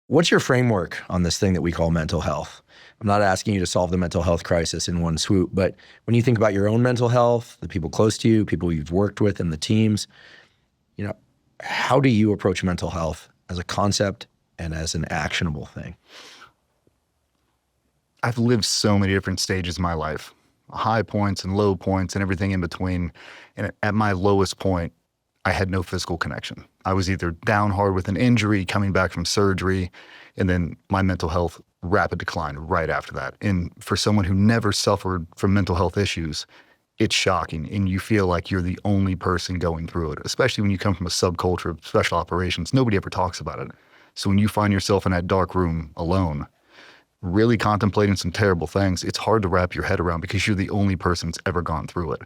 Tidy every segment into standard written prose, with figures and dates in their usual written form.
What's your framework on this thing that we call mental health? I'm not asking you to solve the mental health crisis in one swoop, but when you think about your own mental health, the people close to you, people you've worked with and the teams, you know, how do you approach mental health as a concept and as an actionable thing? I've lived so many different stages of my life, high points and low points and everything in between. And at my lowest point, I had no physical connection. I was either down hard with an injury, coming back from surgery, and then my mental health rapid decline right after that. And for someone who never suffered from mental health issues, it's shocking. And you feel like you're the only person going through it, especially when you come from a subculture of special operations. Nobody ever talks about it. So when you find yourself in that dark room alone, really contemplating some terrible things, it's hard to wrap your head around because you're the only person that's ever gone through it.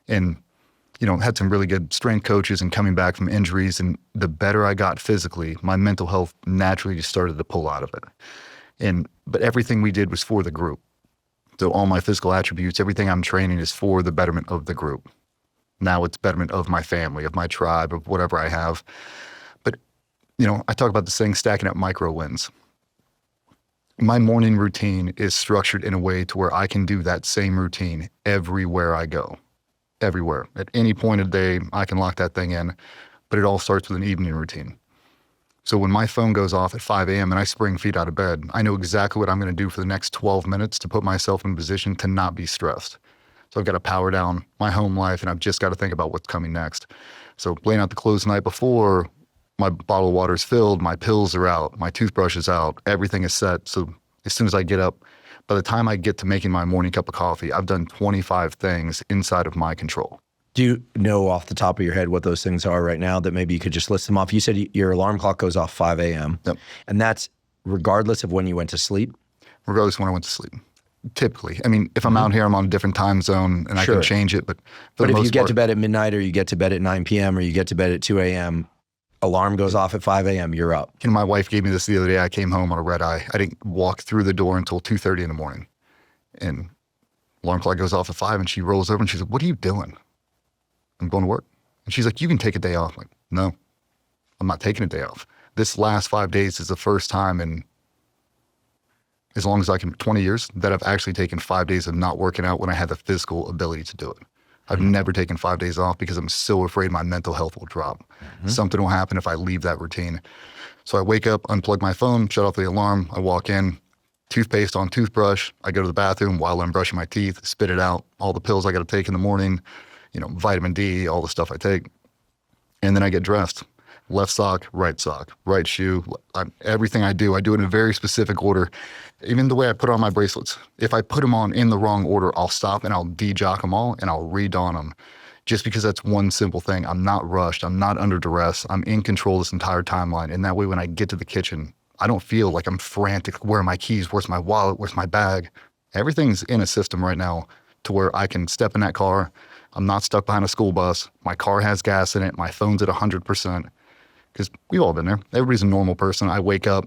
And had some really good strength coaches and coming back from injuries. And the better I got physically, my mental health naturally just started to pull out of it. But everything we did was for the group. So all my physical attributes, everything I'm training is for the betterment of the group. Now it's betterment of my family, of my tribe, of whatever I have. But, I talk about this thing, stacking up micro wins. My morning routine is structured in a way to where I can do that same routine everywhere I go. Everywhere. At any point of the day, I can lock that thing in, but it all starts with an evening routine. So when my phone goes off at 5 a.m. and I spring feet out of bed, I know exactly what I'm going to do for the next 12 minutes to put myself in a position to not be stressed. So I've got to power down my home life, and I've just got to think about what's coming next. So laying out the clothes the night before, my bottle of water is filled, my pills are out, my toothbrush is out, everything is set. So as soon as I get up, by the time I get to making my morning cup of coffee, I've done 25 things inside of my control. Do you know off the top of your head what those things are right now that maybe you could just list them off? You said your alarm clock goes off 5 a.m. Yep. And that's regardless of when you went to sleep? Regardless of when I went to sleep. Typically. I mean, if I'm out here, I'm on a different time zone and I can change it. But if you get to bed at midnight or you get to bed at 9 p.m. or you get to bed at 2 a.m., alarm goes off at 5 a.m., you're up. My wife gave me this the other day. I came home on a red eye. I didn't walk through the door until 2:30 in the morning. And alarm clock goes off at 5 and she rolls over and she's like, "What are you doing?" "I'm going to work." And she's like, "You can take a day off." I'm like, "No, I'm not taking a day off. This last 5 days is the first time in as long as 20 years that I've actually taken 5 days of not working out when I had the physical ability to do it. I've never taken 5 days off because I'm so afraid my mental health will drop. Something will happen if I leave that routine. So I wake up, unplug my phone, shut off the alarm. I walk in, toothpaste on toothbrush. I go to the bathroom while I'm brushing my teeth, spit it out, all the pills I got to take in the morning, vitamin D, all the stuff I take. And then I get dressed. Left sock, right shoe. Everything I do it in a very specific order. Even the way I put on my bracelets. If I put them on in the wrong order, I'll stop and I'll de-jock them all and I'll re-don them. Just because that's one simple thing. I'm not rushed. I'm not under duress. I'm in control this entire timeline. And that way when I get to the kitchen, I don't feel like I'm frantic. Where are my keys? Where's my wallet? Where's my bag? Everything's in a system right now to where I can step in that car. I'm not stuck behind a school bus. My car has gas in it. My phone's at 100%. Because we've all been there. Everybody's a normal person. I wake up.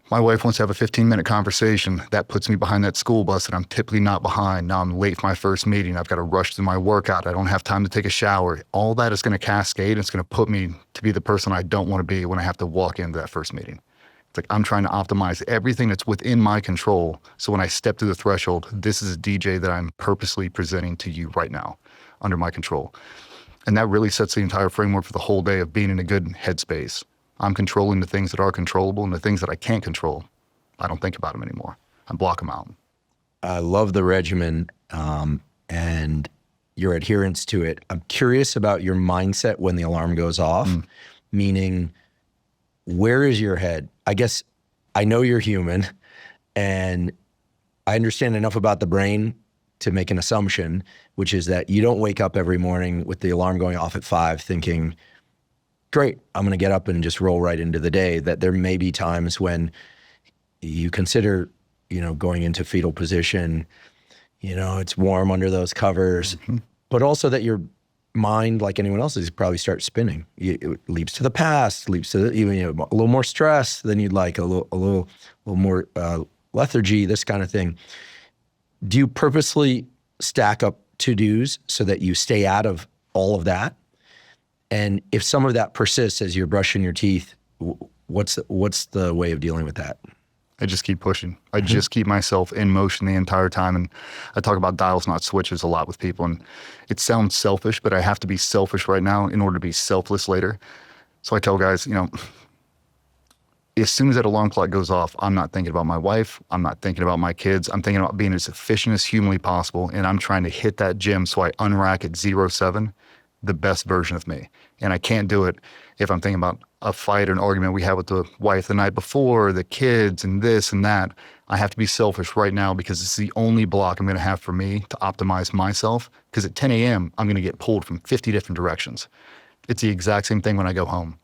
My wife wants to have a 15-minute conversation. That puts me behind that school bus that I'm typically not behind. Now I'm late for my first meeting. I've got to rush through my workout. I don't have time to take a shower. All that is going to cascade. It's going to put me to be the person I don't want to be when I have to walk into that first meeting. It's like I'm trying to optimize everything that's within my control. So when I step through the threshold, this is a DJ that I'm purposely presenting to you right now under my control. And that really sets the entire framework for the whole day of being in a good headspace. I'm controlling the things that are controllable, and the things that I can't control, I don't think about them anymore. I block them out. I love the regimen and your adherence to it. I'm curious about your mindset when the alarm goes off, meaning where is your head? I guess I know you're human, and I understand enough about the brain to make an assumption, which is that you don't wake up every morning with the alarm going off at 5 thinking, great, I'm going to get up and just roll right into the day. That there may be times when you consider, going into fetal position, it's warm under those covers, but also that your mind, like anyone else's, probably starts spinning. It leaps to the past, leaps to even a little more stress than you'd like, a little more lethargy, this kind of thing. Do you purposely stack up to-dos so that you stay out of all of that? And if some of that persists as you're brushing your teeth, What's the way of dealing with that? I just keep pushing. I just keep myself in motion the entire time. And I talk about dials, not switches a lot with people. And it sounds selfish, but I have to be selfish right now in order to be selfless later. So I tell guys, as soon as that alarm clock goes off, I'm not thinking about my wife. I'm not thinking about my kids. I'm thinking about being as efficient as humanly possible. And I'm trying to hit that gym so I unrack at 0-7 the best version of me. And I can't do it if I'm thinking about a fight or an argument we had with the wife the night before, the kids and this and that. I have to be selfish right now because it's the only block I'm going to have for me to optimize myself. Because at 10 a.m., I'm going to get pulled from 50 different directions. It's the exact same thing when I go home.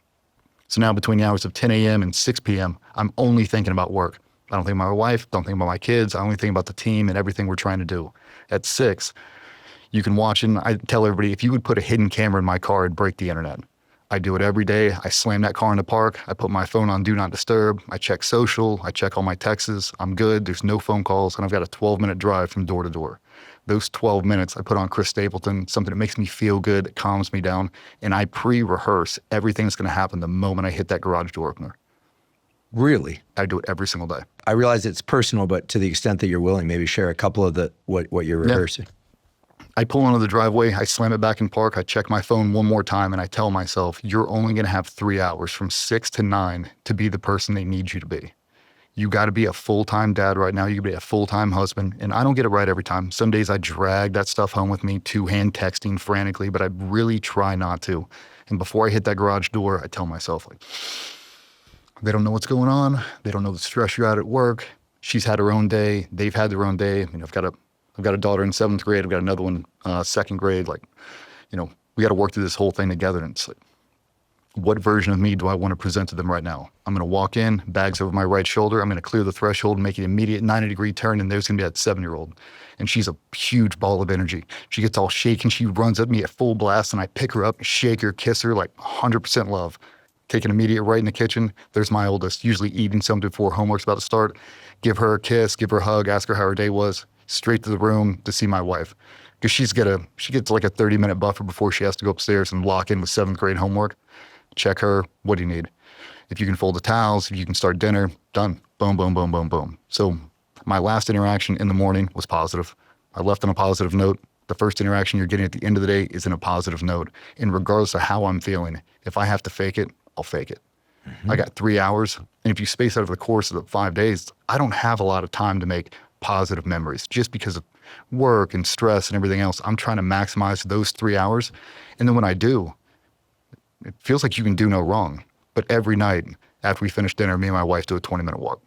So now between the hours of 10 a.m. and 6 p.m., I'm only thinking about work. I don't think about my wife, don't think about my kids. I only think about the team and everything we're trying to do. At 6, you can watch, and I tell everybody, if you would put a hidden camera in my car, it'd break the internet. I do it every day. I slam that car in the park. I put my phone on Do Not Disturb. I check social. I check all my texts. I'm good. There's no phone calls, and I've got a 12-minute drive from door to door. Those 12 minutes, I put on Chris Stapleton, something that makes me feel good, that calms me down, and I pre-rehearse everything that's going to happen the moment I hit that garage door opener. Really? I do it every single day. I realize it's personal, but to the extent that you're willing, maybe share a couple of what you're rehearsing. I pull onto the driveway, I slam it back in park, I check my phone one more time, and I tell myself, you're only going to have 3 hours from 6 to 9 to be the person they need you to be. You got to be a full-time dad right now. You got to be a full-time husband. And I don't get it right every time. Some days I drag that stuff home with me, two-hand texting frantically, but I really try not to. And before I hit that garage door, I tell myself, they don't know what's going on. They don't know the stress you're at work. She's had her own day. They've had their own day. I've got a daughter in 7th grade. I've got another one, 2nd grade. We got to work through this whole thing together. And it's what version of me do I want to present to them right now? I'm going to walk in, bags over my right shoulder. I'm going to clear the threshold and make an immediate 90-degree turn. And there's going to be that 7-year-old. And she's a huge ball of energy. She gets all shaken. She runs at me at full blast. And I pick her up, shake her, kiss her, 100% love. Take an immediate right in the kitchen. There's my oldest, usually eating something before homework's about to start. Give her a kiss, give her a hug, ask her how her day was. Straight to the room to see my wife. Because she gets a 30-minute buffer before she has to go upstairs and lock in with 7th grade homework. Check her. What do you need? If you can fold the towels, if you can start dinner, done. Boom, boom, boom, boom, boom. So my last interaction in the morning was positive. I left on a positive note. The first interaction you're getting at the end of the day is in a positive note. And regardless of how I'm feeling, if I have to fake it, I'll fake it. Mm-hmm. I got 3 hours. And if you space out over the course of the 5 days, I don't have a lot of time to make positive memories just because of work and stress and everything else. I'm trying to maximize those 3 hours. And then when I do, it feels like you can do no wrong. But every night after we finish dinner, me and my wife do a 20-minute walk.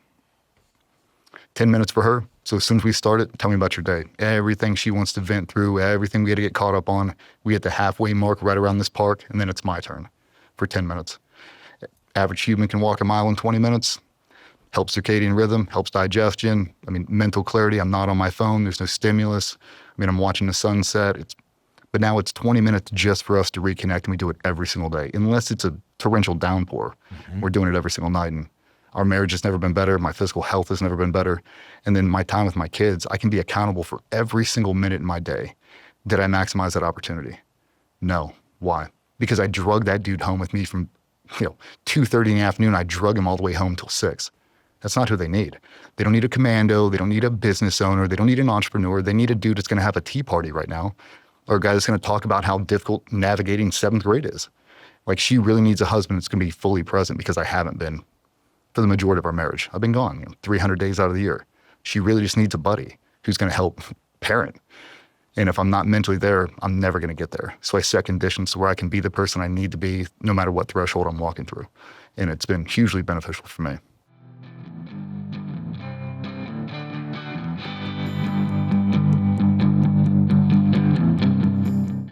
10 minutes for her. So as soon as we start it, tell me about your day. Everything she wants to vent through, everything we had to get caught up on. We hit the halfway mark right around this park, and then it's my turn for 10 minutes. Average human can walk a mile in 20 minutes. Helps circadian rhythm, helps digestion. Mental clarity. I'm not on my phone. There's no stimulus. I'm watching the sunset. But now it's 20 minutes just for us to reconnect, and we do it every single day. Unless it's a torrential downpour, we're doing it every single night. And our marriage has never been better. My physical health has never been better. And then my time with my kids, I can be accountable for every single minute in my day. Did I maximize that opportunity? No. Why? Because I drug that dude home with me from 2:30 in the afternoon. I drug him all the way home till 6. That's not who they need. They don't need a commando. They don't need a business owner. They don't need an entrepreneur. They need a dude that's going to have a tea party right now, or a guy that's going to talk about how difficult navigating 7th grade is. She really needs a husband that's going to be fully present, because I haven't been for the majority of our marriage. I've been gone 300 days out of the year. She really just needs a buddy who's going to help parent. And if I'm not mentally there, I'm never going to get there. So I set conditions where I can be the person I need to be no matter what threshold I'm walking through. And it's been hugely beneficial for me.